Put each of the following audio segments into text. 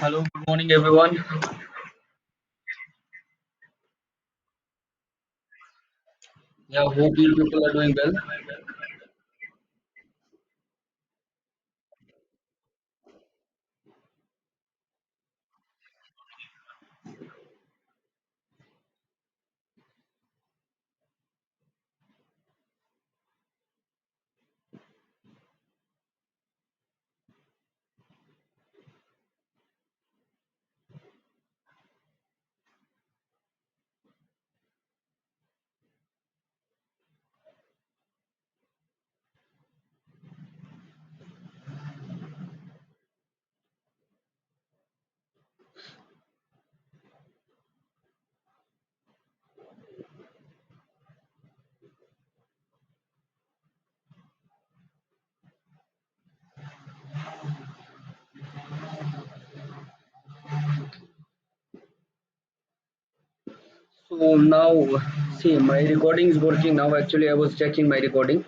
Hello, good morning, everyone. Yeah, hope you people are doing well. So now, see, my recording is working now. Actually, I was checking my recording.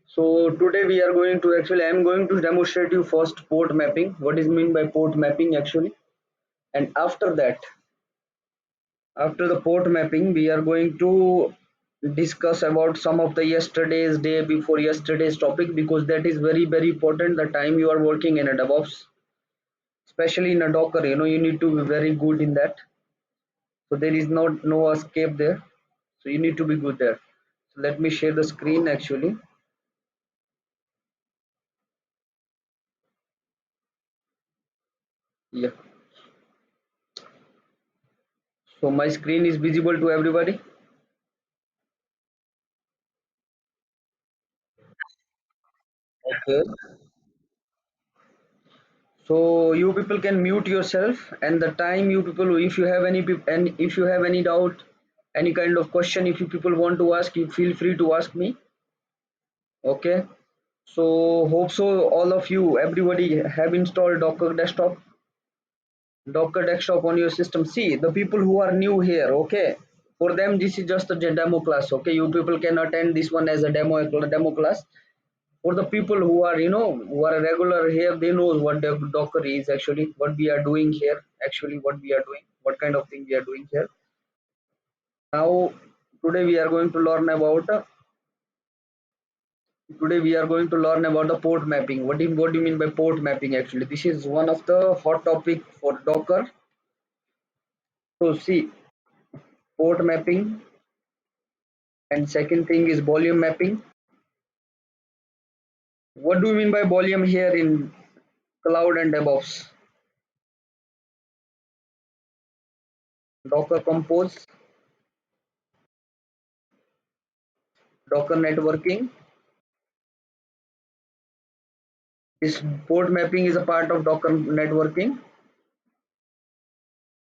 So today we are going to I am going to demonstrate you first port mapping. What is mean by port mapping actually? And after the port mapping, we are going to discuss about some of the yesterday's day before yesterday's topic because that is very important. The time you are working in a DevOps, especially in a Docker, you need to be very good in that. So there is no escape there, so you need to be good there. So let me share the screen actually. Yeah, so my screen is visible to everybody. Okay, so you people can mute yourself, and the time you people, if you have and if you have any doubt, any kind of question, if you people want to ask, you feel free to ask me. Okay, so hope so all of you, everybody have installed Docker desktop on your system. See, the people who are new here, okay, for them this is just a demo class. Okay, you people can attend this one as a demo class. For the people who are who are regular here, they know what the Docker is actually, what we are doing here, actually what we are doing, what kind of thing we are doing here. Now today we are going to learn about the port mapping. What do you mean by port mapping actually? This is one of the hot topic for Docker. So see, port mapping, and second thing is volume mapping. What do you mean by volume here in cloud and DevOps? Docker Compose, Docker networking. This port mapping is a part of Docker networking.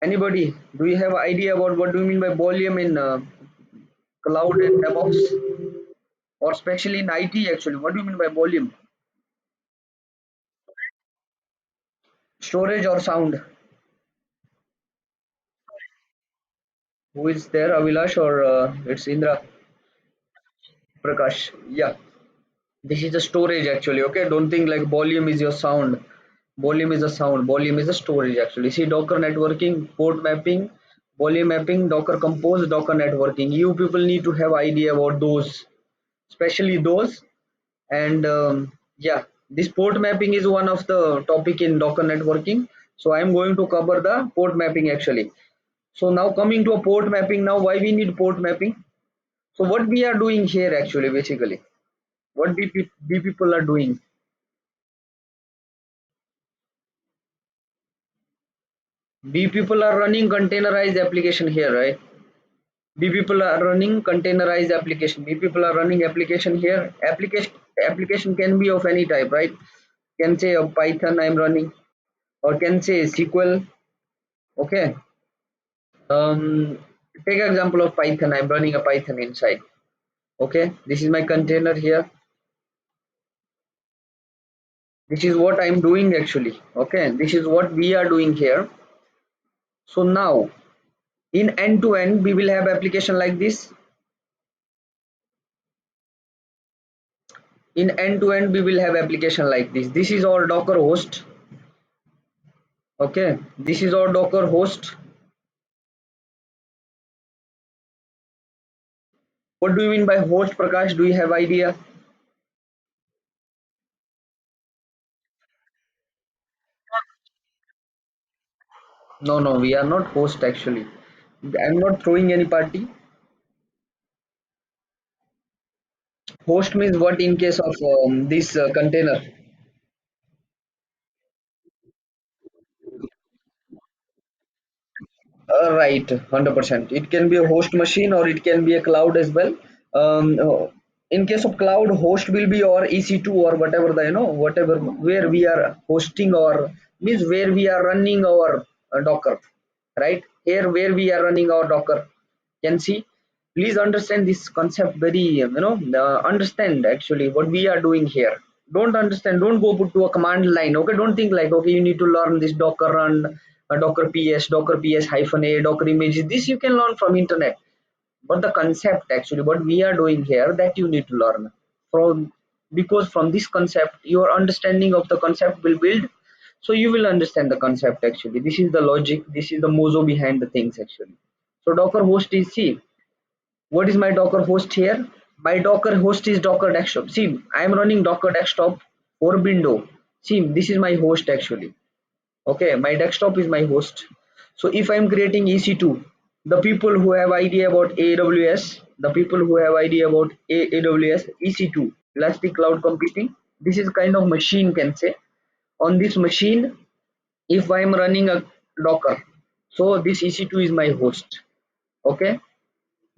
Anybody, do you have idea about what do you mean by volume in cloud and DevOps, or especially in IT actually? What do you mean by volume? Storage or sound? Who is there, Avilash or it's Indra? Prakash. Yeah. This is a storage actually. Okay, don't think like volume is your sound. Volume is a sound, volume is a storage actually. See, Docker networking, port mapping, volume mapping, Docker compose, Docker networking. You people need to have idea about those, especially those. And yeah, this port mapping is one of the topic in Docker networking. So I'm going to cover the port mapping actually. So now coming to a port mapping, now why we need port mapping? So what we are doing here actually, basically what B people are doing. B people are running containerized application here, right? B people are running containerized application. B people are running application here. Application can be of any type, right? Can say a Python I'm running, or can say SQL. Okay. Take example of Python. I'm running a Python inside. Okay. This is my container here. This is what I'm doing actually. Okay. This is what we are doing here. So now in end to end, we will have application like this. In end to end, we will have application like this. This is our Docker host. Okay, this is our Docker host. What do you mean by host, Prakash? Do you have idea? No, no, we are not host actually. I'm not throwing any party. Host means what in case of this container? Right, 100%. It can be a host machine or it can be a cloud as well. In case of cloud, host will be or EC2 or whatever the whatever where we are hosting or means where we are running our Docker, right? Here where we are running our Docker, can see. Please understand this concept very understand actually what we are doing here. Don't understand, don't go put to a command line. Okay, don't think like okay you need to learn this Docker run, Docker ps, Docker ps hyphen a, Docker images. This you can learn from internet, but the concept actually what we are doing here that you need to learn from, because from this concept your understanding of the concept will build. So you will understand the concept actually. This is the logic, this is the mozo behind the things actually. So Docker host is, see, what is my Docker host here? My Docker host is Docker desktop. See, I am running Docker desktop for window. See, this is my host actually. Okay, my desktop is my host. So if I'm creating EC2, the people who have idea about AWS, the people who have idea about AWS EC2, elastic cloud computing, this is kind of machine, can say. On this machine, if I'm running a Docker, so this EC2 is my host. Okay,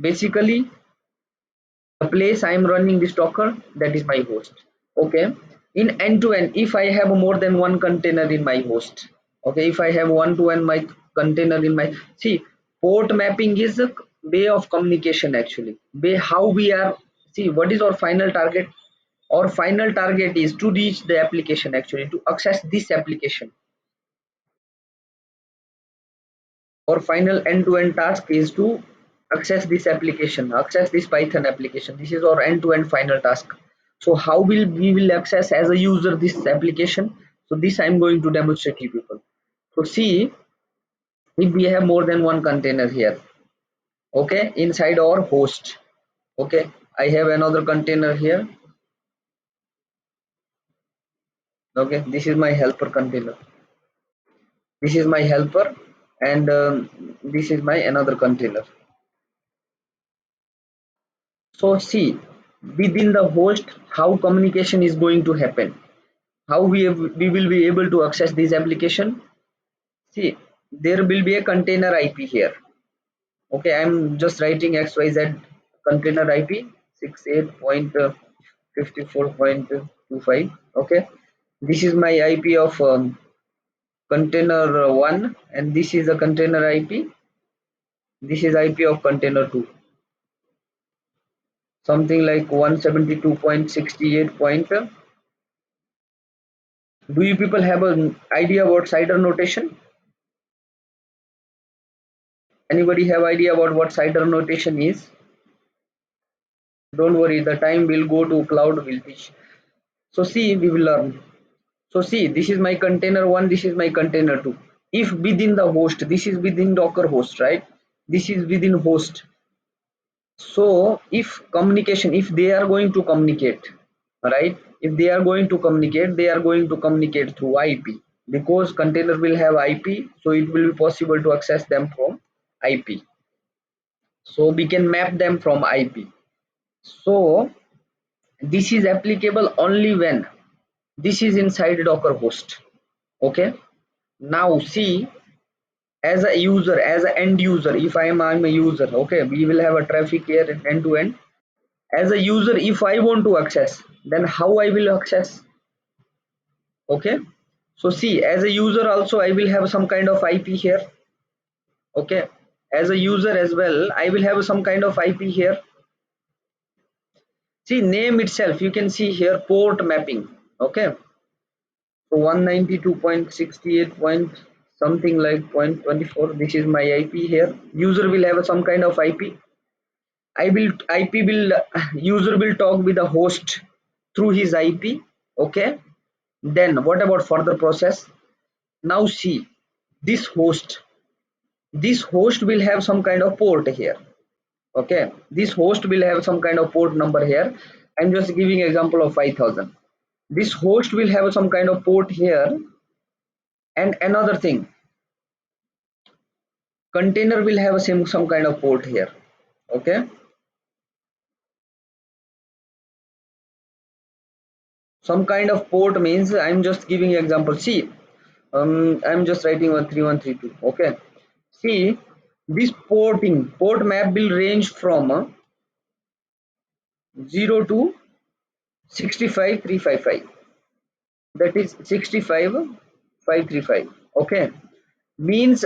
basically the place I am running this Docker, that is my host. Okay, in end to end, if I have more than one container in my host, okay, if I have one to one my container in my, see, port mapping is a way of communication actually, way how we are. See, what is our final target? Our final target is to reach the application actually, to access this application. Our final end-to-end task is to access this application, access this Python application. This is our end-to-end final task. So how will we will access as a user this application? So this I'm going to demonstrate to you people. So see, if we have more than one container here, okay, inside our host, okay, I have another container here. Okay, this is my helper container. This is my helper, and this is my another container. So see, within the host, how communication is going to happen, how we will be able to access this application. See, there will be a container IP here. Okay, I'm just writing XYZ container IP 68.54.25. Okay, this is my IP of container 1, and this is a container IP. This is IP of container 2, something like 172.68. Do you people have an idea about CIDR notation? Anybody have idea about what CIDR notation is? Don't worry, the time will go to cloud will teach. So see, we will learn. So see, this is my container 1, this is my container 2. If within the host, this is within Docker host, right? This is within host. So if communication, if they are going to communicate, right? If they are going to communicate, they are going to communicate through IP, because container will have IP, so it will be possible to access them from IP. So we can map them from IP. So this is applicable only when this is inside Docker host. Okay. Now see, as a user, as an end user, if I'm a user, okay, we will have a traffic here end to end. As a user, if I want to access, then how I will access? Okay. So see, as a user also I will have some kind of IP here. Okay. As a user as well, I will have some kind of IP here. See, name itself, you can see here port mapping. Okay. So 192.68 point something like point 24. This is my IP here. User will have some kind of IP. I will IP will user will talk with the host through his IP. Okay. Then what about further process? Now see. This host this host will have some kind of port here. Okay, this host will have some kind of port number here. I'm just giving example of 5000. This host will have some kind of port here. And another thing, container will have some kind of port here. Okay, some kind of port means I'm just giving example. See, I'm just writing 13132. Okay, see, this port map will range from 0 to 65355. That is 65535. Okay, means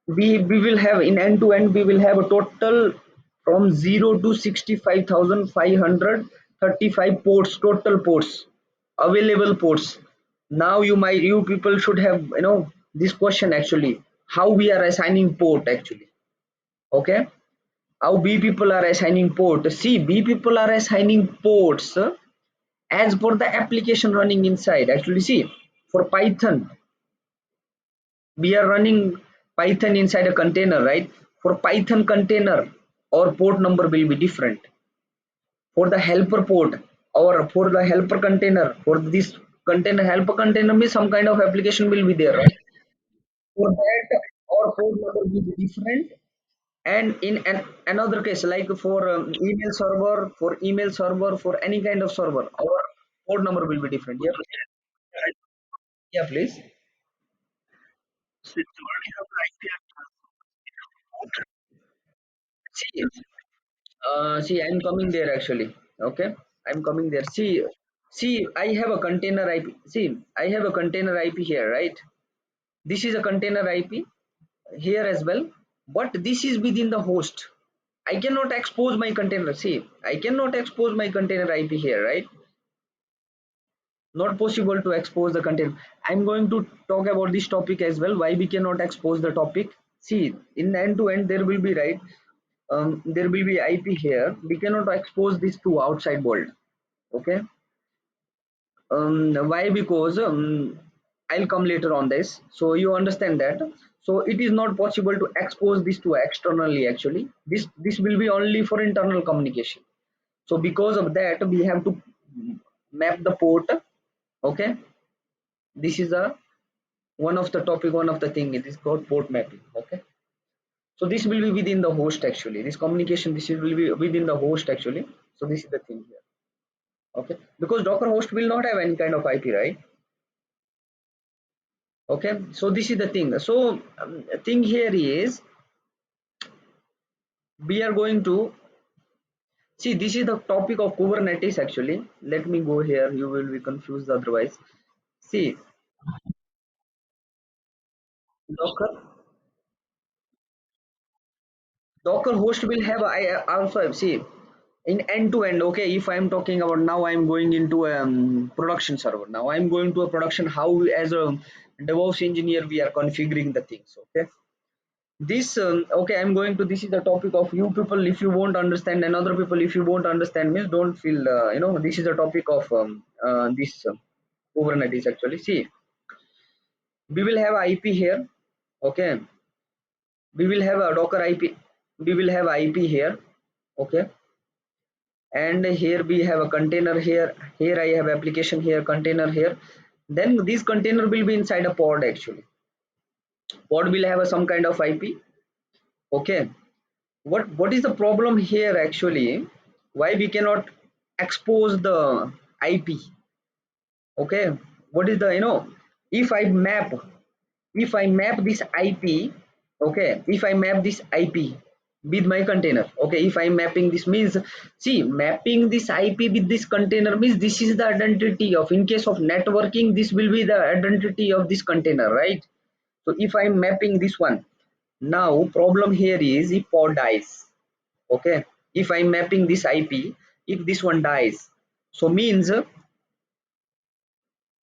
we will have in end to end we will have a total from 0 to 65,535 ports, total ports, available ports. Now you people should have this question actually, how we are assigning port actually. Okay, how B people are assigning port. See, B people are assigning ports as per the application running inside. Actually, see, for Python we are running Python inside a container, right? For Python container, our port number will be different. For the helper port or for the helper container, for this container, helper container means some kind of application will be there, right? For that, our port number will be different. And in another case, like for email server, for any kind of server, our port number will be different. Yeah, yeah, please. See, I'm coming there actually. Okay, I'm coming there. See, I have a container IP. See, I have a container IP here, right? This is a container IP here as well, but this is within the host. I cannot expose my container. See, I cannot expose my container IP here, right? Not possible to expose the container. I'm going to talk about this topic as well. Why we cannot expose the topic? See, in end to end, there will be right. There will be IP here. We cannot expose this to outside world. Okay. Why? Because I'll come later on this. So you understand that. So it is not possible to expose this to externally. Actually, this will be only for internal communication. So because of that, we have to map the port. Okay. This is a one of the topic. One of the thing. It is called port mapping. Okay. So this will be within the host actually. This communication. Will be within the host actually. So this is the thing here. Okay, because Docker host will not have any kind of IP, right? Okay, so this is the thing. So thing here is we are going to see, this is the topic of Kubernetes actually. Let me go here, you will be confused otherwise. See, docker docker host will have, I also have, see, in end to end. Okay, if I'm talking about, now I'm going into a production server. Now I'm going to a production, how as a DevOps engineer we are configuring the things. Okay, this okay, I'm going to, this is the topic of you people. If you won't understand, and other people, if you won't understand means, don't feel this is the topic of this Kubernetes actually. See, we will have IP here. Okay, we will have a Docker IP, we will have IP here. Okay, and here we have a container here. Here I have application here, container here. Then this container will be inside a pod actually. Pod will have a some kind of IP. Okay, what is the problem here actually, why we cannot expose the IP? Okay, what is the, if I map, this IP. Okay, if I map this IP with my container. Okay, if I'm mapping this means, see, mapping this IP with this container means this is the identity of, in case of networking, this will be the identity of this container, right? So if I'm mapping this one, now problem here is if pod dies. Okay, if I'm mapping this IP, if this one dies, so means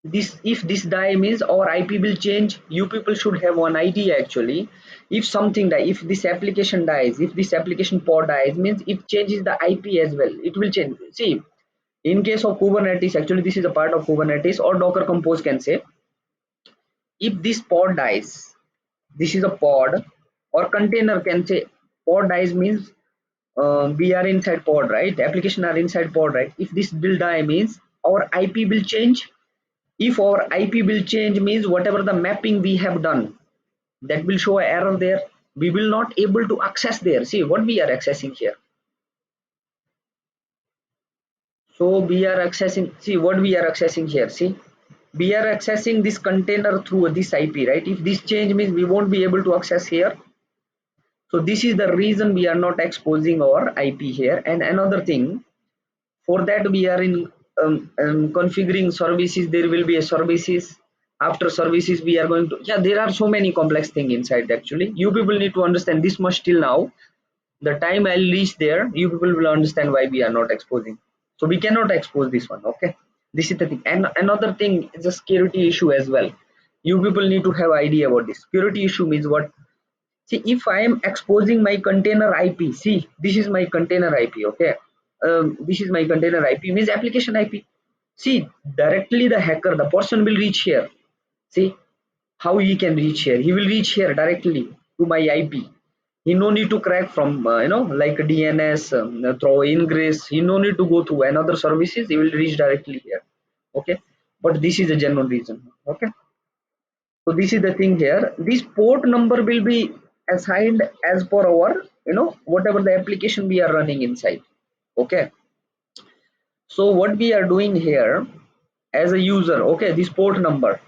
this, if this die means our IP will change. You people should have one idea actually. If something die, if this application dies, if this application pod dies, means it changes the IP as well, it will change. See, in case of Kubernetes actually, this is a part of Kubernetes or Docker Compose can say, if this pod dies, This is a pod or container, can say. Pod dies means we are inside pod, right? Application are inside pod, right? If this will die means our IP will change. If our IP will change means whatever the mapping we have done, that will show an error there. We will not able to access there. See what we are accessing here. So we are accessing, see what we are accessing here. See, we are accessing this container through this IP, right? If this change means we won't be able to access here. So this is the reason we are not exposing our IP here. And another thing, for that we are in configuring services. There will be a services. After services we are going to, yeah, there are so many complex things inside. Actually you people need to understand this much till now. The time I'll reach there, you people will understand why we are not exposing. So we cannot expose this one. Okay, this is the thing. And another thing is a security issue as well. You people need to have idea about this. Security issue means what? See, if I am exposing my container IP, see, this is my container IP. Okay, this is my container IP means application IP. See, directly the hacker, the person will reach here. See how he can reach here. He will reach here directly to my IP. He no need to crack from like DNS, through ingress. He no need to go to another services. He will reach directly here. Okay, but this is a genuine reason. Okay, so this is the thing here. This port number will be assigned as per our whatever the application we are running inside. Okay, so what we are doing here as a user, okay, this port number.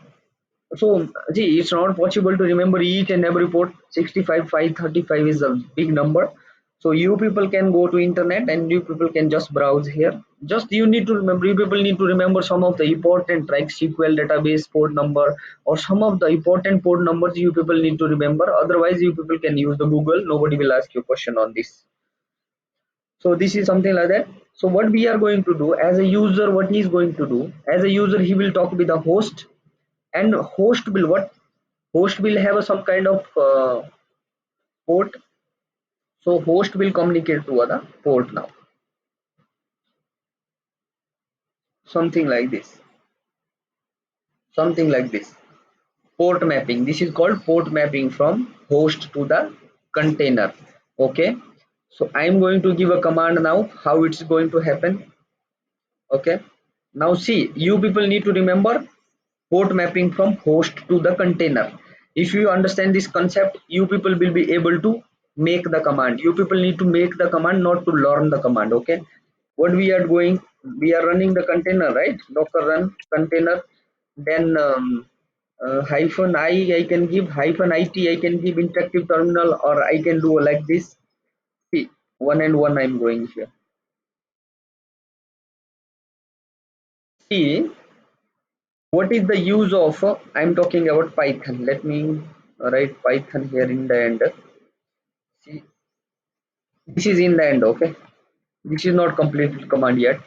So see, it's not possible to remember each and every port. 65 535 is a big number. So you people can go to internet and you people can just browse here. Just you need to remember, you people need to remember some of the important like SQL database port number, or some of the important port numbers you people need to remember. Otherwise you people can use the Google. Nobody will ask you question on this. So this is something like that. So what we are going to do as a user, what he is going to do as a user, he will talk with the host. And host will what? Host will have some kind of port. So host will communicate to other port now, something like this, something like this. Port mapping, this is called port mapping from host to the container. Okay, so I am going to give a command now, how it's going to happen. Okay, now see, you people need to remember port mapping from host to the container. If you understand this concept, you people will be able to make the command. You people need to make the command, not to learn the command. Okay, what we are going, we are running the container, right? Docker run container. Then hyphen I can give, hyphen it I can give interactive terminal, or I can do like this. See, one and one I'm going here. See, what is the use of I'm talking about Python. Let me write Python here in the end. See, this is in the end. Okay, this is not completed command yet.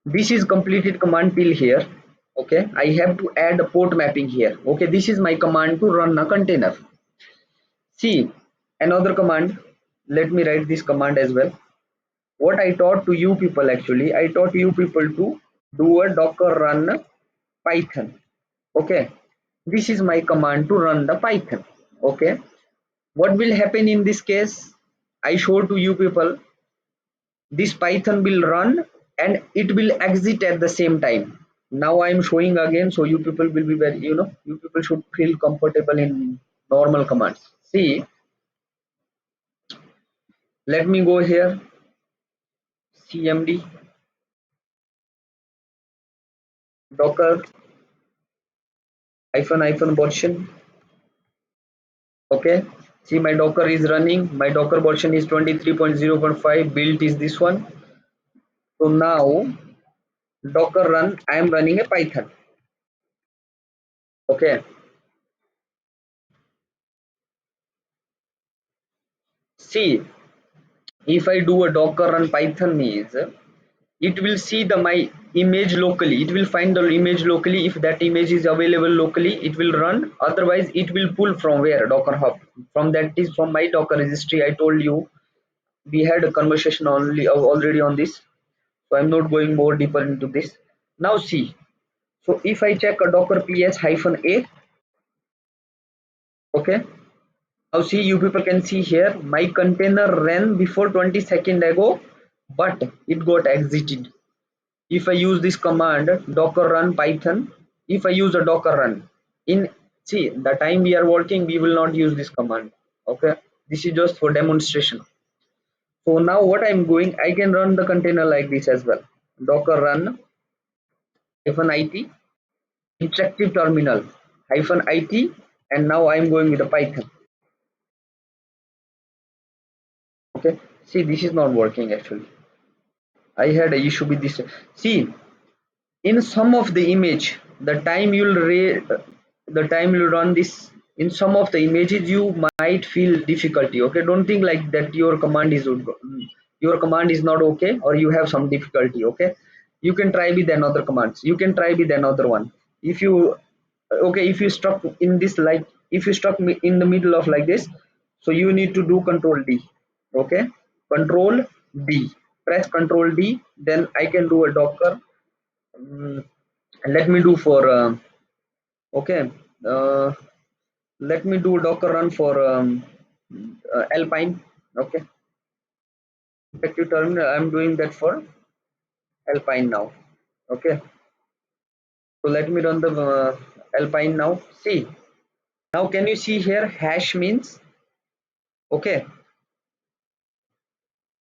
This is completed command till here. Okay, I have to add a port mapping here. Okay, this is my command to run a container. See, another command. Let me write this command as well. What I taught to you people, actually I taught you people to do a docker run Python. Okay, this is my command to run the Python. Okay, what will happen in this case? I show to you people, this Python will run and it will exit at the same time. Now I am showing again, so you people will be very, you people should feel comfortable in normal commands. See, let me go here, cmd docker hyphen version. Okay, see, my docker is running. My docker version is 23.0.5. built is this one. So now docker run, I am running a Python. Okay, see, if I do a docker run Python means it will see the my image locally. It will find the image locally. If that image is available locally, it will run. Otherwise it will pull from where? Docker hub. From that is from my docker registry. I told you we had a conversation only already on this, so I'm not going more deeper into this. Now see, so if I check a docker ps hyphen a, okay, Now see, you people can see here, my container ran before 20 seconds ago, but it got exited. If I use this command docker run python, if I use a docker run in, see the time we are working, we will not use this command. Okay, this is just for demonstration. So now what I'm going, I can run the container like this as well. Docker run hyphen it interactive terminal hyphen it, and now I'm going with the python. Okay, see this is not working actually. I had a issue with this. See, in some of the image, the time you'll run this, in some of the images you might feel difficulty. Okay, don't think like that your command is not okay or you have some difficulty. Okay, you can try with another commands, you can try with another one. If you, okay, if you stuck in this, like if you stuck in the middle of like this, so you need to do control D. Okay, control D, press control D, then I can do a docker. Mm, let me do for okay, uh, let me do docker run for alpine. Okay, effective terminal, I'm doing that for alpine now. Okay, so let me run the alpine now. See, now can you see here, hash means, okay,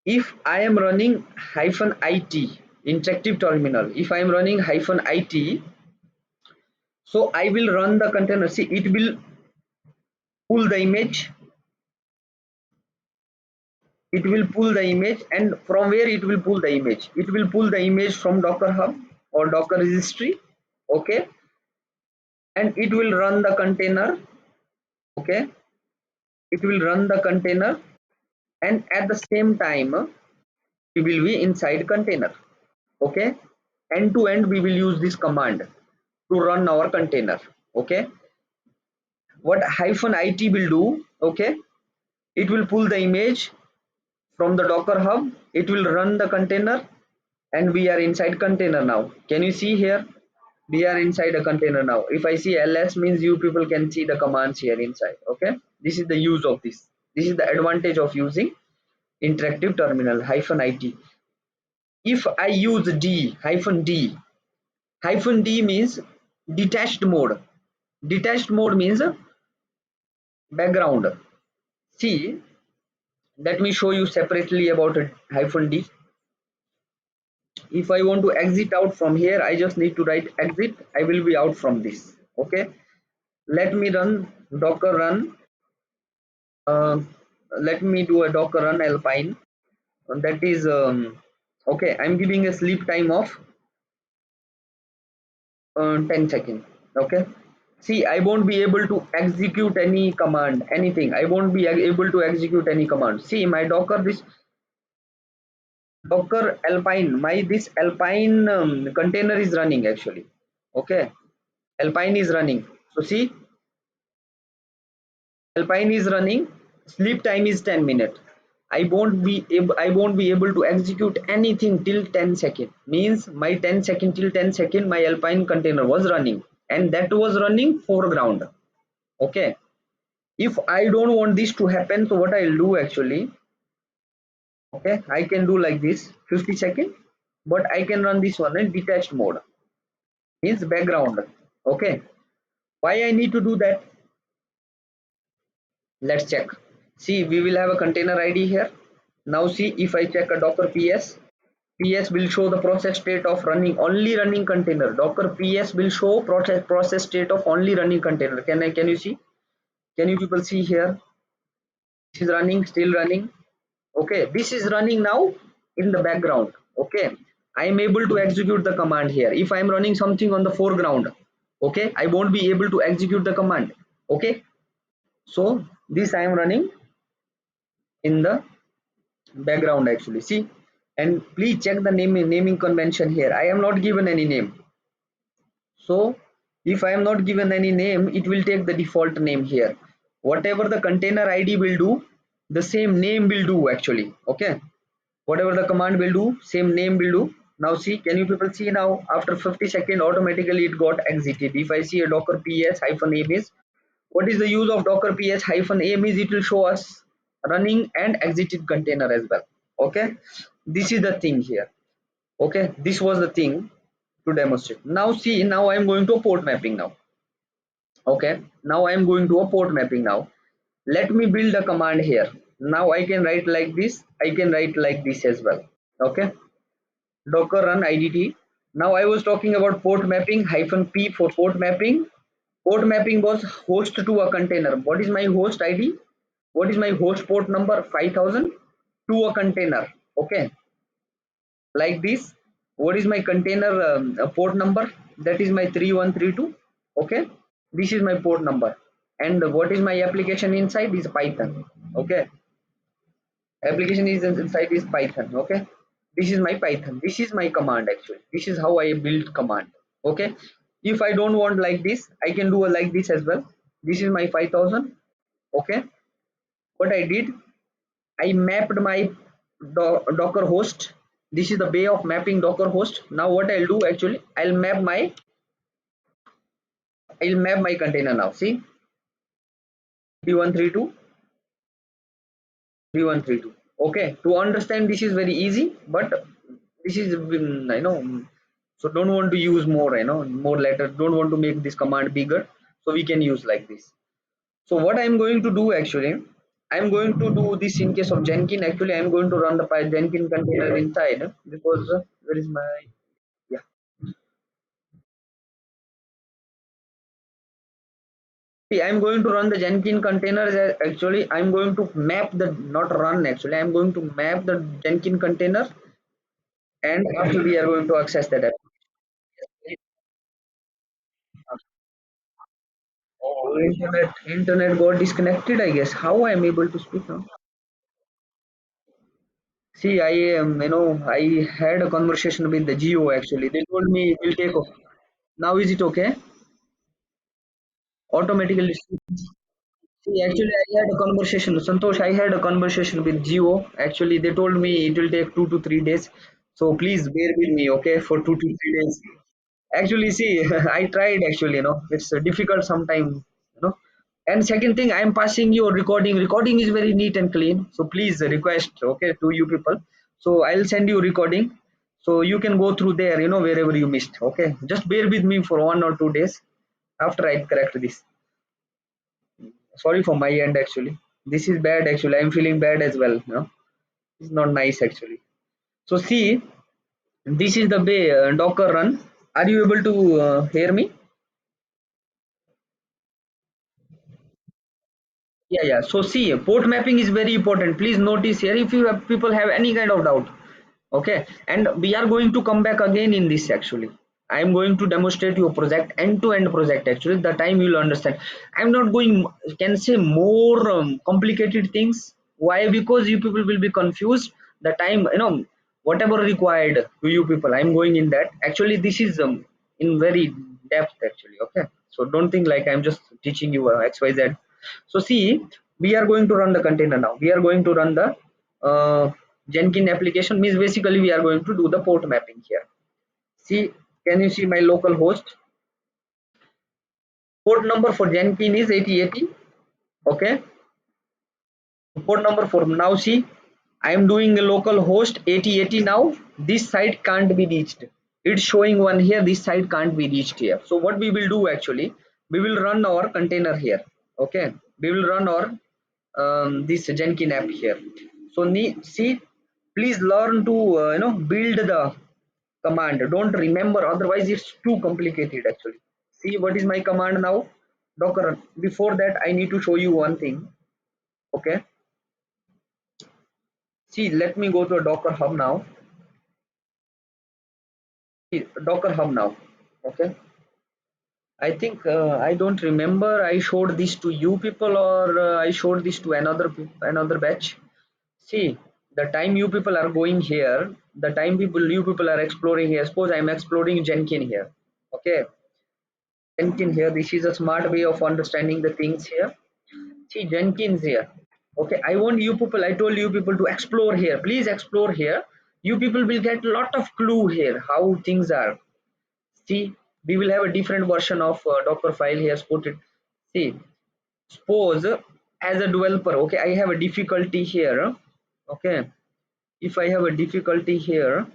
if I am running hyphen it interactive terminal, if I am running hyphen it, so I will run the container. See, it will pull the image, it will pull the image, and from where it will pull the image, it will pull the image from docker hub or docker registry. Okay, and it will run the container. Okay, it will run the container, and at the same time we will be inside container. Okay, end to end we will use this command to run our container. Okay, what hyphen it will do, okay, it will pull the image from the docker hub, it will run the container, and we are inside container now. Can you see here, we are inside a container now. If I see ls means you people can see the commands here inside. Okay, this is the use of this is the advantage of using interactive terminal hyphen it. If I use d means detached mode. Detached mode means background. See, let me show you separately about a hyphen d. If I want to exit out from here, I just need to write exit, I will be out from this. Okay, let me run docker run, uh, let me do a docker run alpine, and that is okay, I'm giving a sleep time of 10 seconds. Okay, see, I won't be able to execute any command, anything, I won't be able to execute any command. See, my docker, this docker alpine, my this alpine container is running actually. Okay, alpine is running. So see, alpine is running, sleep time is 10 minutes. I won't be able to execute anything till 10 second, means my 10 second till 10 second my alpine container was running, and that was running foreground. Okay, if I don't want this to happen, so what I'll do actually, okay, I can do like this 50 second, but I can run this one in detached mode, means background. Okay, why I need to do that, let's check. See, we will have a container id here. Now see, if I check a docker ps will show the process state of running, only running container. Docker ps will show process state of only running container. Can you see, can you people see here, this is running, still running. Okay, this is running now in the background. Okay, I am able to execute the command here. If I am running something on the foreground, okay, I won't be able to execute the command. Okay, so this I am running in the background actually. See, and please check the naming convention here, I am not given any name. So if I am not given any name, it will take the default name here. Whatever the container id will do, the same name will do actually. Okay, whatever the command will do, same name will do. Now see, can you people see, now after 50 seconds automatically it got exited. If I see a docker ps hyphen amis, What is the use of docker ph hyphen a means it will show us running and exited container as well. Okay, this is the thing here. Okay, this was the thing to demonstrate. Now see, now I am going to a port mapping now. Okay, now I am going to a port mapping now. Let me build a command here. Now I can write like this, I can write like this as well. Okay, docker run idt. Now I was talking about port mapping hyphen p for port mapping. Port mapping was host to a container. What is my host id? What is my host port number? 5000 to a container. Okay, like this. What is my container port number? That is my 3132. Okay, this is my port number. And what is my application inside is python. Okay, application is inside is python. Okay, this is my python, this is my command. Actually this is how I build command. Okay, if I don't want like this, I can do a like this as well. This is my 5000. Okay, what I did, I mapped my docker host. This is the way of mapping docker host. Now what I'll do, actually I'll map my container now. See, 3132 3132. Okay, to understand this is very easy, but this is I know, so don't want to use more, more letters, don't want to make this command bigger, so we can use like this. So what I'm going to do, actually I'm going to do this in case of Jenkins. Actually I'm going to run the Jenkins container inside, because where is my, yeah. See, I'm going to run the Jenkins containers. Actually I'm going to map the, not run, actually I'm going to map the Jenkins container, and after we are going to access that. Oh, internet got disconnected, I guess. How I am able to speak now? See, I am, I had a conversation with the Geo, actually. They told me it will take off. Now is it okay? Automatically. See, actually, I had a conversation, Santosh. I had a conversation with Geo. Actually, they told me it will take 2 to 3 days. So please bear with me, okay, for 2 to 3 days. Actually, see, I tried, actually, it's difficult sometimes, you know. And second thing, I'm passing you a recording. Recording is very neat and clean. So please request, okay, to you people. So I'll send you recording. So you can go through there, wherever you missed. Okay. Just bear with me for 1 or 2 days after I correct this. Sorry for my end, actually. This is bad, actually. I'm feeling bad as well. It's not nice, actually. So see, this is the way Docker run. Are you able to hear me? Yeah, yeah. So see, port mapping is very important. Please notice here if you have, people have any kind of doubt. Okay, and we are going to come back again in this. Actually, I am going to demonstrate your project, end-to-end project. Actually, the time you will understand. I'm not going, can say more complicated things. Why? Because you people will be confused. The time, whatever required to you people, I'm going in that. Actually, this is in very depth. Actually, okay. So don't think like I'm just teaching you XYZ. So see, we are going to run the container now. We are going to run the Jenkins application. Means basically we are going to do the port mapping here. See, can you see my local host? Port number for Jenkins is 8080. Okay. Port number for now. See, I am doing a local host 8080 now. This site can't be reached. It's showing one here. This site can't be reached here. So what we will do, actually, we will run our container here. Okay, we will run our this Jenkins app here. So see, please learn to build the command. Don't remember, otherwise it's too complicated, actually. See, what is my command now? Docker. Before that, I need to show you one thing. Okay. See, let me go to a Docker Hub now. See, Docker Hub now. Okay. I think I don't remember I showed this to you people, or I showed this to another batch. See, the time you people are going here, the time you people are exploring here. Suppose I'm exploring Jenkins here. Okay, Jenkins here. This is a smart way of understanding the things here. See, Jenkins here. Okay, I want you people. I told you people to explore here. Please explore here. You people will get a lot of clue here how things are. See, we will have a different version of Docker file here. Put it. See. Suppose as a developer, okay, I have a difficulty here. Okay, if I have a difficulty here,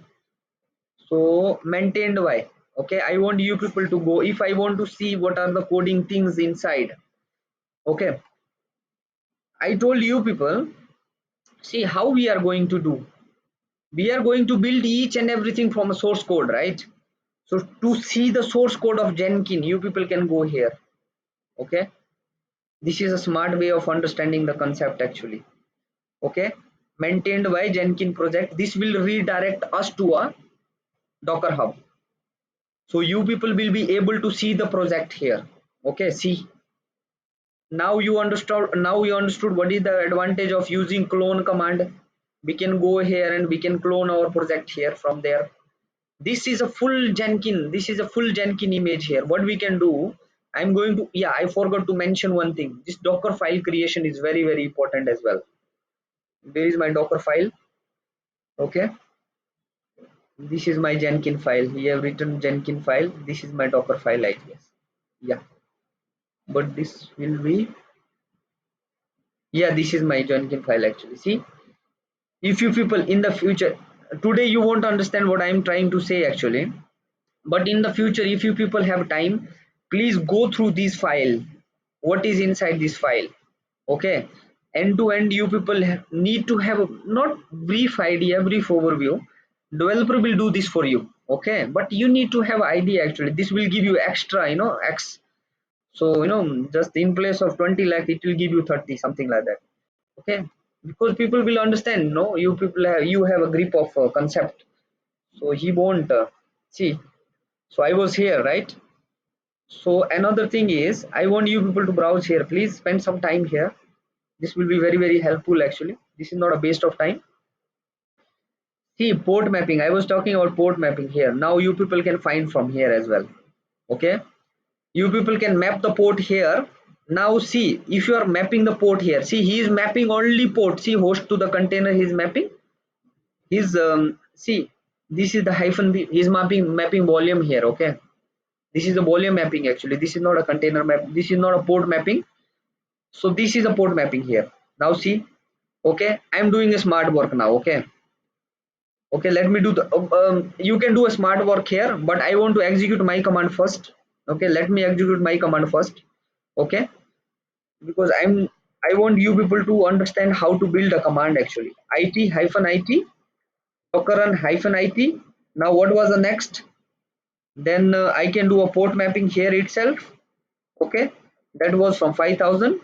so maintained by, okay, I want you people to go, if I want to see what are the coding things inside. Okay, I told you people, see how we are going to do. We are going to build each and everything from a source code, right? So to see the source code of Jenkins, you people can go here. Okay, this is a smart way of understanding the concept actually. Okay, maintained by Jenkins project, this will redirect us to a Docker hub. So you people will be able to see the project here. Okay, see, now you understood what is the advantage of using clone command. We can go here and we can clone our project here from there. This is a full Jenkins, this is a full Jenkins image here. What we can do, I'm going to, yeah, I forgot to mention one thing. This Docker file creation is very very important as well. There is my Docker file. Okay, this is my Jenkins file. We have written Jenkins file. This is my Docker file, I guess. Yeah, but this will be, yeah, this is my Jenkins file actually. See, if you people in the future, today you won't understand what I'm trying to say actually, but in the future if you people have time, please go through this file, what is inside this file. Okay, end to end you people need to have a, not brief idea, brief overview. Developer will do this for you. Okay, but you need to have idea actually. This will give you extra, x. So just in place of 20 lakh it will give you 30, something like that. Okay, because people will understand, no, you have a grip of concept. So he won't see. So I was here, right? So another thing is, I want you people to browse here. Please spend some time here. This will be very very helpful actually. This is not a waste of time. See, port mapping, I was talking about port mapping here. Now you people can find from here as well. Okay, you people can map the port here. Now see, if you are mapping the port here, see, he is mapping only port. See, host to the container he is mapping. His see, this is the hyphen b, he's mapping volume here. Okay, this is a volume mapping actually. This is not a container map, this is not a port mapping. So this is a port mapping here. Now see, okay, I'm doing a smart work now. Okay, okay, let me do the you can do a smart work here, but I want to execute my command first. Okay, let me execute my command first. Okay, because I want you people to understand how to build a command actually. it-it, docker run -it. Now what was the next? Then I can do a port mapping here itself. Okay, that was from 5000.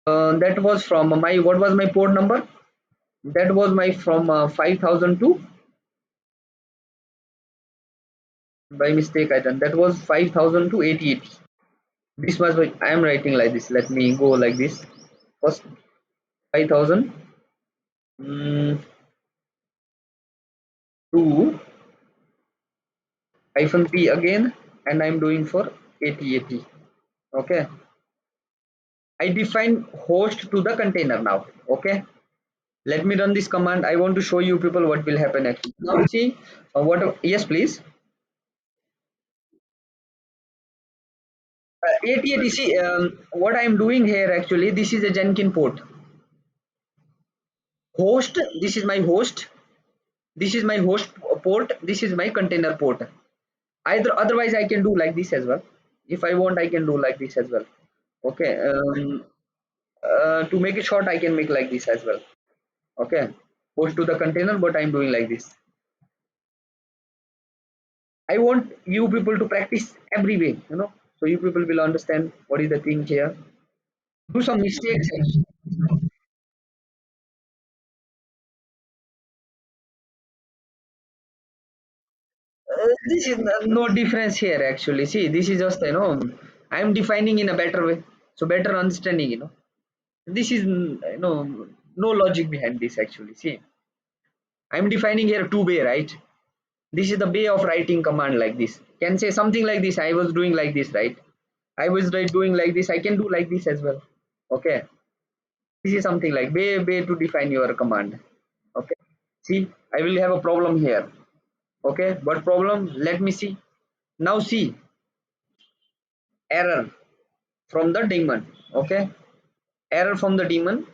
That was from my, what was my port number? That was my from 5002. By mistake I done, that was 5000 to 88. This was my, I am writing like this, let me go like this first. 5000 to hyphen p again, and I'm doing for 8080. Okay, I define host to the container now. Okay, let me run this command. I want to show you people what will happen actually. Now see, what, yes please. 8080, see, what I'm doing here actually, this is a Jenkins port. Host, this is my host, this is my host port, this is my container port. Either, otherwise I can do like this as well. If I want I can do like this as well. Okay, to make it short I can make like this as well. Okay, host to the container, but I'm doing like this. I want you people to practice every way, so you people will understand what is the thing here. Do some mistakes. This is no difference here actually. See, this is just, I'm defining in a better way, so better understanding. This is, no logic behind this actually. See, I'm defining here two way, right? This is the way of writing command like this. Can say something like this. I was doing like this, right? I was doing like this. I can do like this as well. Okay. This is something like way to define your command. Okay. See, I will have a problem here. Okay. What problem? Let me see. Now see, error. from the daemon. Okay, error from the daemon.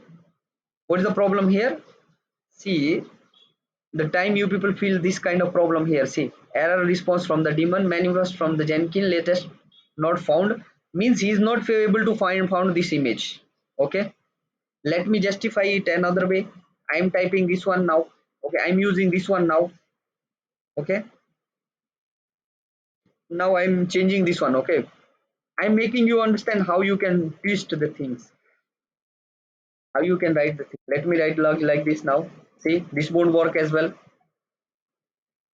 What is the problem here? See, the time you people feel this kind of problem here, see, error response from the daemon manifest from the Jenkins latest not found, means he is not able to found this image. Okay, let me justify it another way. I am typing this one now. Okay, I'm using this one now. Okay, now I'm changing this one. Okay, I'm making you understand how you can twist the things, how you can write the thing. Let me write like this now. See, this won't work as well.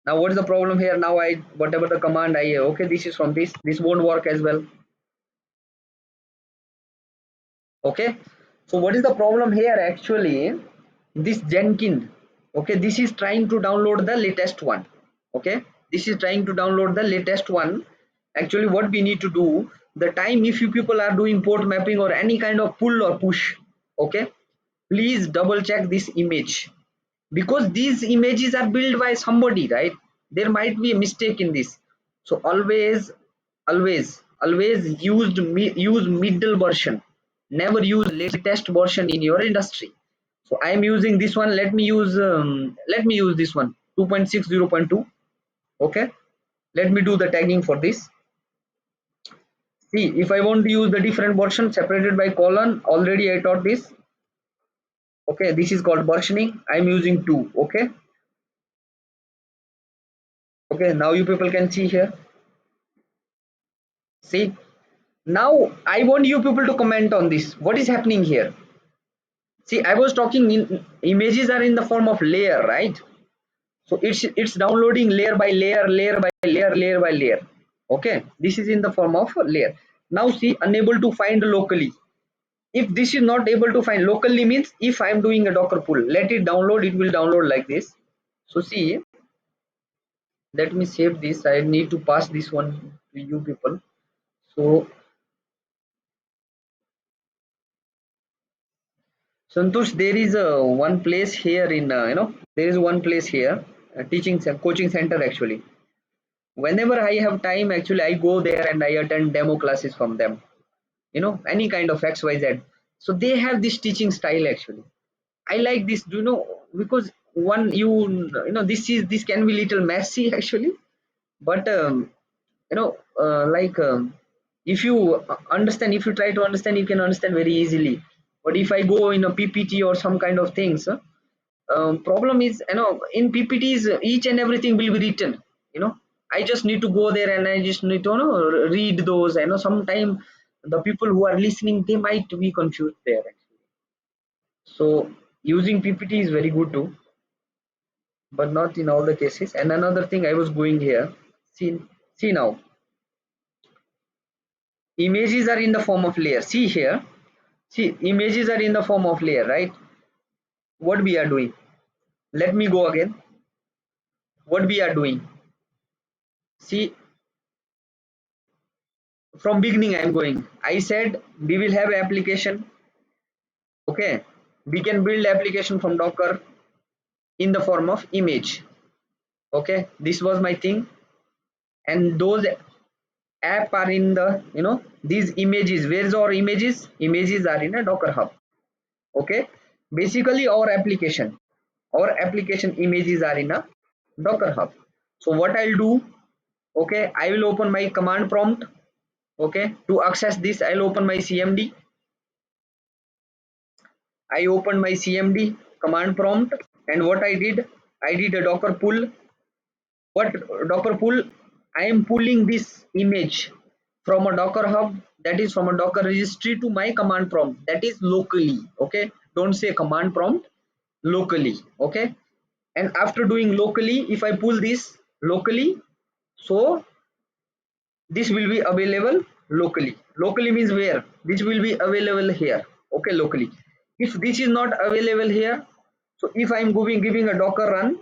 Now what is the problem here? Now I, whatever the command I, okay, this is from this won't work as well. Okay, so what is the problem here actually? This Jenkins, okay, this is trying to download the latest one. Okay, this is trying to download the latest one. Actually what we need to do, the time if you people are doing port mapping or any kind of pull or push, okay, please double check this image, because these images are built by somebody, right? There might be a mistake in this. So always use middle version, never use latest version in your industry. So I am using this one. Let me use this one 2.6.0.2. Okay, let me do the tagging for this. See, if I want to use the different version separated by colon, already I taught this. Okay, this is called versioning. I'm using 2. Okay, okay, now you people can see here. See, now I want you people to comment on this. What is happening here? See, I was talking in images are in the form of layer, right? So it's downloading layer by layer, layer by layer, layer by layer. Okay, this is in the form of layer. Now see, unable to find locally. If this is not able to find locally, means if I am doing a Docker pull, let it download, it will download like this. So see, let me save this. I need to pass this one to you people. So Santosh, there is a one place here in there is one place here, coaching center actually. Whenever I have time, actually I go there and I attend demo classes from them. Any kind of XYZ. So they have this teaching style actually. I like this, because one this can be little messy actually, but like if you understand, if you try to understand, you can understand very easily. But if I go in a PPT or some kind of things, problem is, in PPTs each and everything will be written. I just need to go there and I just need to read those. Sometime the people who are listening, they might be confused there actually. So using PPT is very good too, but not in all the cases. And another thing I was going here, see now, images are in the form of layer. See here, see, images are in the form of layer, right? What we are doing, let me go again. What we are doing, see, from beginning I am going. I said we will have application. Okay, we can build application from Docker in the form of image. Okay, this was my thing. And those app are in the, these images, where's our images are in a Docker hub. Okay, basically our application images are in a Docker hub. So what I'll do, okay, I will open my command prompt. Okay, to access this, I'll open my CMD. I opened my CMD command prompt, and what I did a Docker pull. What Docker pull? I am pulling this image from a Docker hub, that is from a Docker registry, to my command prompt, that is locally. Okay, don't say command prompt, locally. Okay, and after doing locally, if I pull this locally, so this will be available locally. Locally means where this will be available here. Okay, locally. If this is not available here, so if I'm giving a Docker run,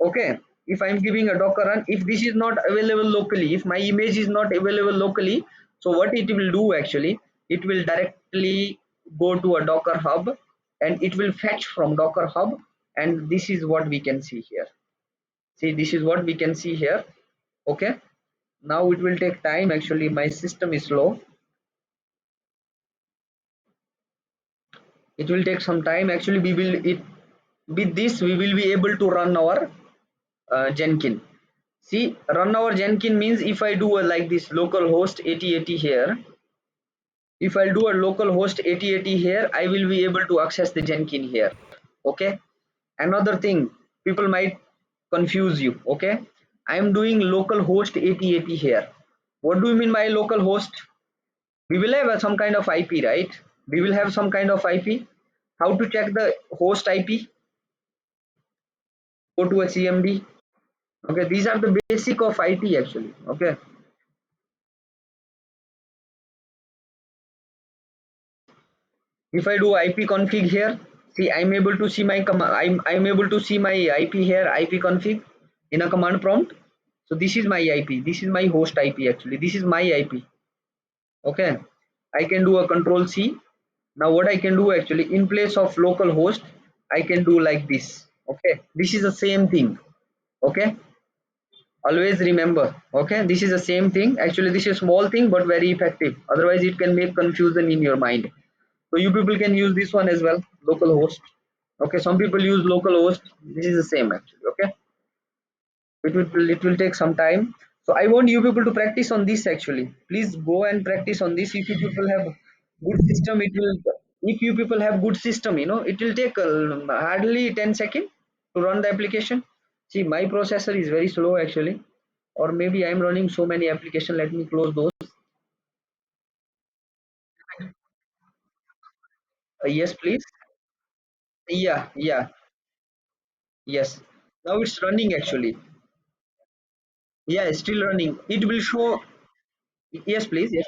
okay, if I'm giving a Docker run, if this is not available locally, if my image is not available locally, so what it will do actually, it will directly go to a Docker hub, and it will fetch from Docker hub. And this is what we can see here. See, this is what we can see here. Okay, now it will take time actually, my system is slow. It will take some time. Actually, we will it with this we will be able to run our Jenkins. See, run our Jenkins means if I do a like this local host 8080 here, if I'll do a local host 8080 here, I will be able to access the Jenkins here. Okay. Another thing, people might confuse you. Okay. I am doing local host 8080 here. What do you mean by local host? We will have some kind of IP, right? We will have some kind of IP. How to check the host IP? Go to a CMD. Okay, these are the basic of IT actually. Okay, if I do IP config here, see I'm able to see my command. I'm able to see my IP here, IP config in a command prompt. So this is my IP. This is my host IP actually. This is my IP. Okay, I can do a control C. Now what I can do actually in place of local host, I can do like this. Okay, this is the same thing. Okay, always remember. Okay, this is the same thing. Actually this is small thing but very effective, otherwise it can make confusion in your mind. So you people can use this one as well, local host. Okay, some people use local host. This is the same actually. Okay, it will take some time. So I want you people to practice on this actually. Please go and practice on this. If you people have good system, it will, if you people have good system, it will take hardly 10 seconds to run the application. See, my processor is very slow actually, or maybe I'm running so many applications. Let me close those. Yes please. Yeah, yes, now it's running actually. Yeah, it's still running. It will show. Yes please. Yes.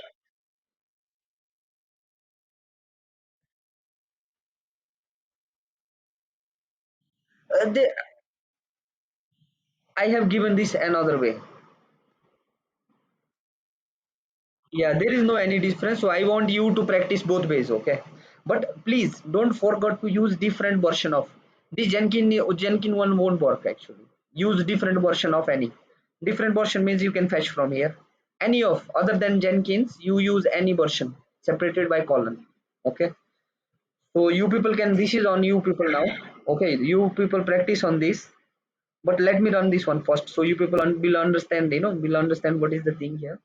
They, I have given this another way. Yeah, there is no any difference. So I want you to practice both ways. Okay, but please don't forget to use different version of the Jenkins one won't work actually. Use different version of any. Different version means you can fetch from here. Any of other than Jenkins, you use any version separated by colon. Okay, so you people can, this is on you people now. Okay, you people practice on this, but let me run this one first so you people will understand, will understand what is the thing here.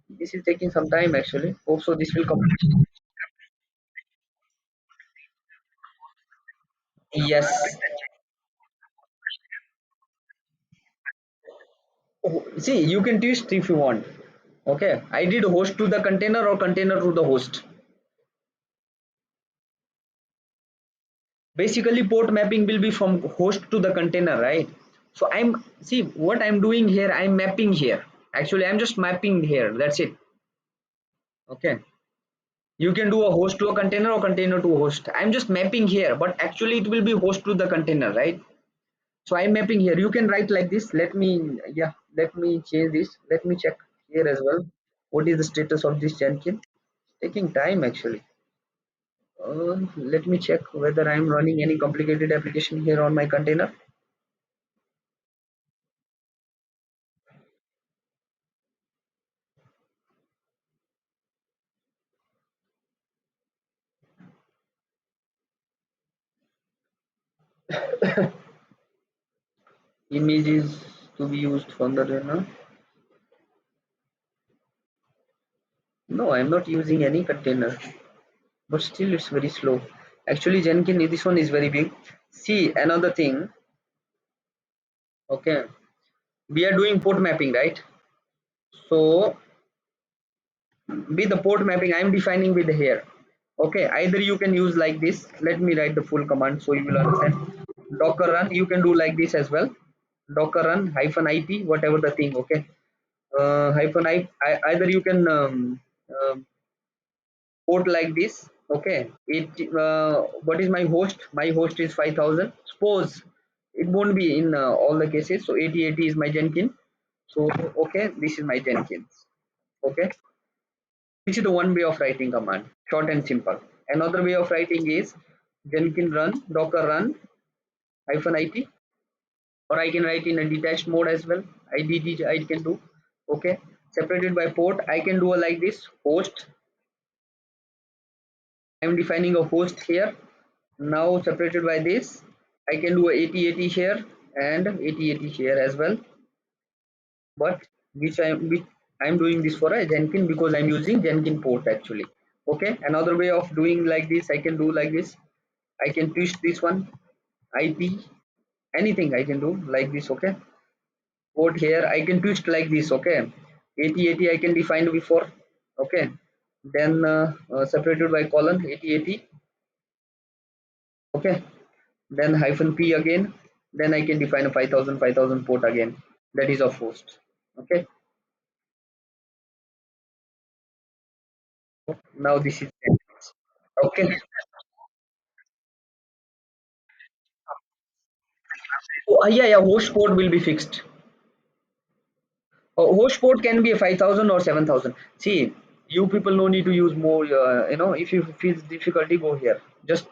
This is taking some time actually. Hope so this will come. Yes. Oh, see, you can twist if you want. Okay, I did host to the container or container to the host. Basically port mapping will be from host to the container, right? So I'm, see what I'm doing here, I'm mapping here. Actually I'm just mapping here, that's it. Okay, you can do a host to a container or container to a host. I'm just mapping here, but actually it will be host to the container, right? So I'm mapping here. You can write like this. Let me, yeah, let me change this. Let me check here as well. What is the status of this Jenkins? Taking time actually. Let me check whether I'm running any complicated application here on my container. Image is to be used from the container. No, I'm not using any container, but still it's very slow. Actually, Jenkins, this one is very big. See, another thing. Okay, we are doing port mapping, right? So with the port mapping I'm defining with here. Okay, either you can use like this. Let me write the full command so you will understand. Docker run, you can do like this as well. Docker run hyphen IP, whatever the thing. Okay, hyphen either you can port like this. Okay, it what is my host? My host is 5000. Suppose it won't be in all the cases, so 8080 is my Jenkins. So okay, this is my Jenkins. Okay, this is the one way of writing command, short and simple. Another way of writing is Jenkins run, Docker run, hyphen IT, or I can write in a detached mode as well. I can do. Okay, separated by port, I can do a like this host I'm defining a host here. Now separated by this, I can do a 8080 here and 8080 here as well. But which I'm doing this for a Jenkins because I'm using Jenkins port actually. Okay, another way of doing like this, I can do like this. I can twist this one IP, anything I can do like this. Okay, port here I can twist like this. Okay, 8080 I can define before. Okay, then separated by colon 8080. Okay, then hyphen p again, then I can define a 5000 port again, that is of host. Okay, now this is okay. Oh, yeah, yeah, host port will be fixed. Host port can be a 5000 or 7000. See, you people no need to use more. If you feel difficulty, go here. Just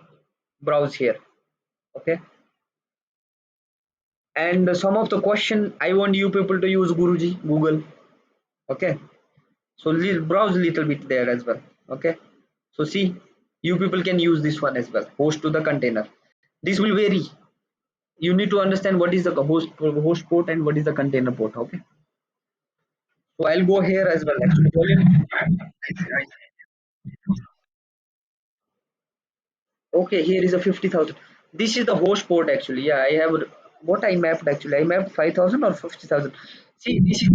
browse here. Okay. And some of the question I want you people to use Guruji Google. Okay. So browse little bit there as well. Okay. So see, you people can use this one as well. Host to the container. This will vary. You need to understand what is the host port and what is the container port. Okay. So I'll go here as well. Actually, okay, here is a 50,000. This is the host port actually. Yeah, I have what I mapped actually. I mapped 5,000 or 50,000. See, this is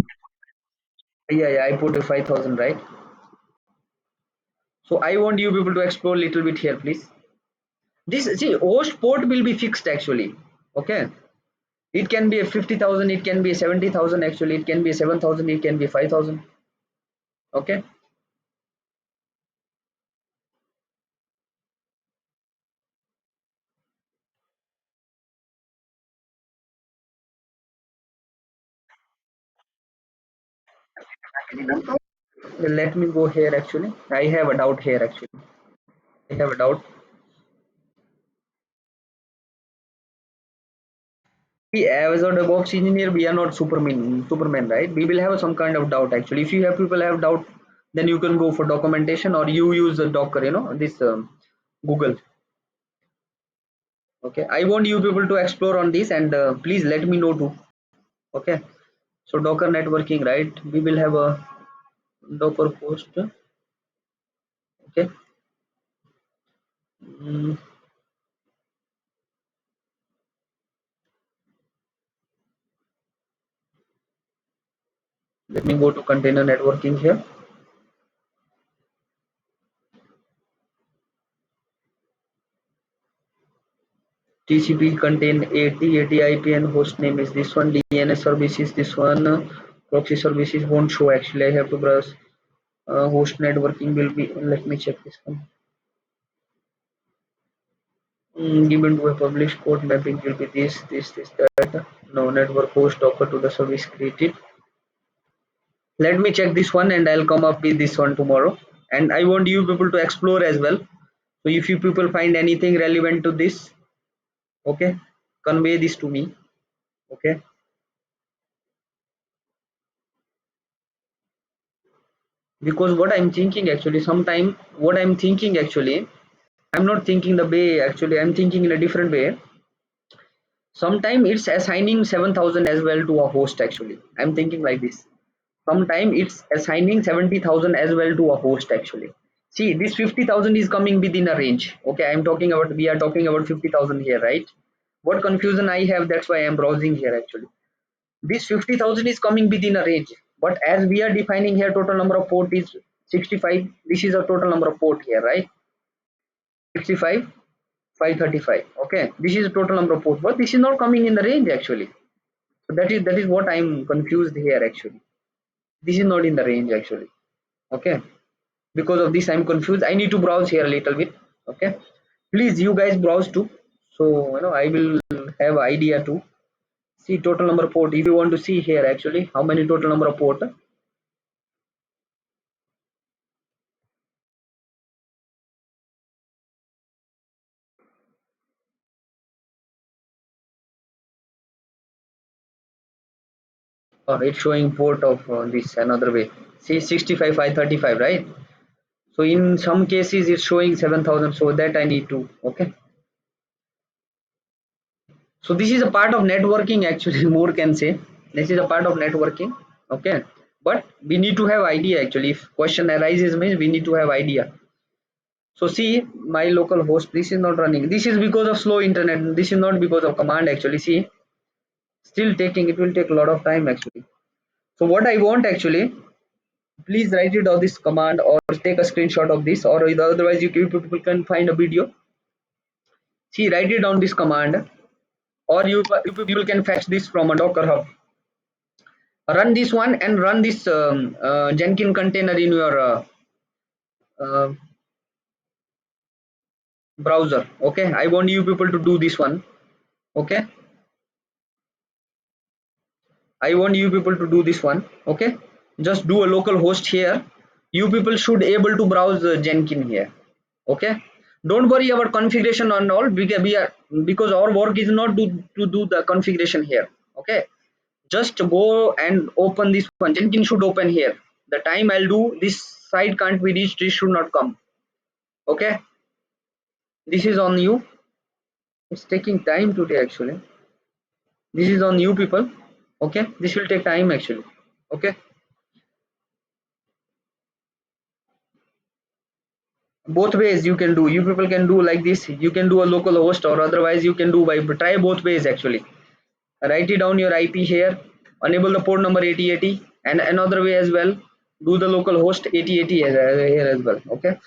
yeah, yeah. I put a 5,000 right. So I want you people to explore a little bit here, please. This see host port will be fixed actually. Okay, it can be a 50,000. It can be a 70,000 actually. It can be a 7,000. It can be 5,000. Okay, let me go here actually. I have a doubt here actually. I have a doubt. See, as a DevOps engineer, we are not Superman, right? We will have some kind of doubt actually. If you have people have doubt, then you can go for documentation or you use the Docker, this Google. Okay, I want you people to explore on this and please let me know too. Okay, so Docker networking, right? We will have a Docker host. Okay, mm, let me go to container networking here. TCP contain 80 IP and host name is this one. DNS service is this one. Proxy services won't show actually. I have to browse. Host networking will be. Let me check this one. Given to a published code mapping will be this, that. No network host Docker to the service created. Let me check this one and I'll come up with this one tomorrow. And I want you people to explore as well. So if you people find anything relevant to this, okay, convey this to me. Okay. Because what I'm thinking actually, sometime what I'm thinking actually, I'm not thinking the way actually, I'm thinking in a different way. Sometime it's assigning 7,000 as well to a host actually. I'm thinking like this. Sometime it's assigning 70,000 as well to a host actually. See, this 50,000 is coming within a range. Okay, we are talking about 50,000 here, right? What confusion I have, that's why I'm browsing here actually. This 50,000 is coming within a range, but as we are defining here, total number of port is 65. This is a total number of port here, right? 65, 535. Okay, this is the total number of port, but this is not coming in the range actually. So that is what I'm confused here actually. This is not in the range actually. Okay, because of this I'm confused. I need to browse here a little bit. Okay, please you guys browse too. So I will have idea too. See total number of port. If you want to see here actually how many total number of port. It's showing port of this another way. See 65 535, right? So in some cases it's showing 7,000, so that I need to, okay. So this is a part of networking actually. More can say this is a part of networking, okay. But we need to have idea actually. If question arises means we need to have idea. So see my local host, this is not running. This is because of slow internet. This is not because of command actually. See, still taking, it will take a lot of time actually. So what I want actually, please write it down this command or take a screenshot of this, or otherwise you people can find a video. See, write it down this command, or you people can fetch this from a Docker hub. Run this one and run this Jenkins container in your uh, browser. Okay, I want you people to do this one. Okay, I want you people to do this one. Okay, just do a local host here. You people should able to browse Jenkins here. Okay, don't worry about configuration and all, because we are, because our work is not to do the configuration here. Okay, just go and open this one. Jenkins should open here. The time I'll do this site can't be reached, this should not come. Okay, this is on you. It's taking time today actually. This is on you people. Okay, this will take time actually. Okay, both ways you can do. You people can do like this. You can do a local host, or otherwise you can do by try both ways actually. Write it down your IP here. Enable the port number 8080, and another way as well. Do the local host 8080 here as well. Okay.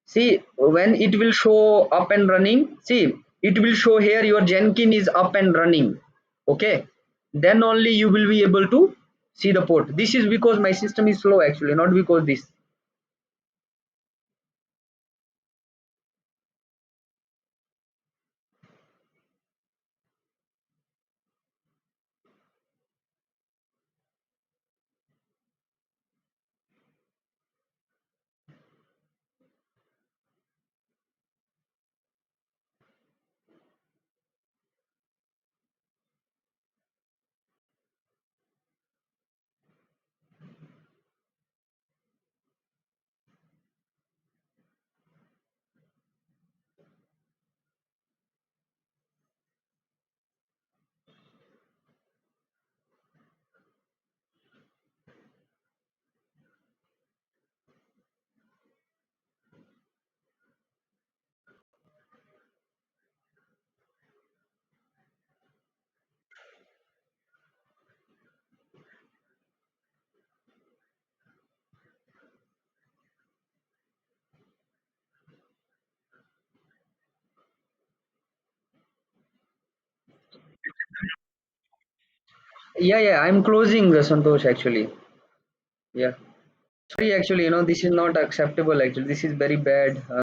See, when it will show up and running, see, it will show here your Jenkins is up and running. Okay, then only you will be able to see the port. This is because my system is slow actually, not because this. Yeah, yeah, I'm closing the Santosh actually. Yeah. Sorry, actually, this is not acceptable. Actually, this is very bad.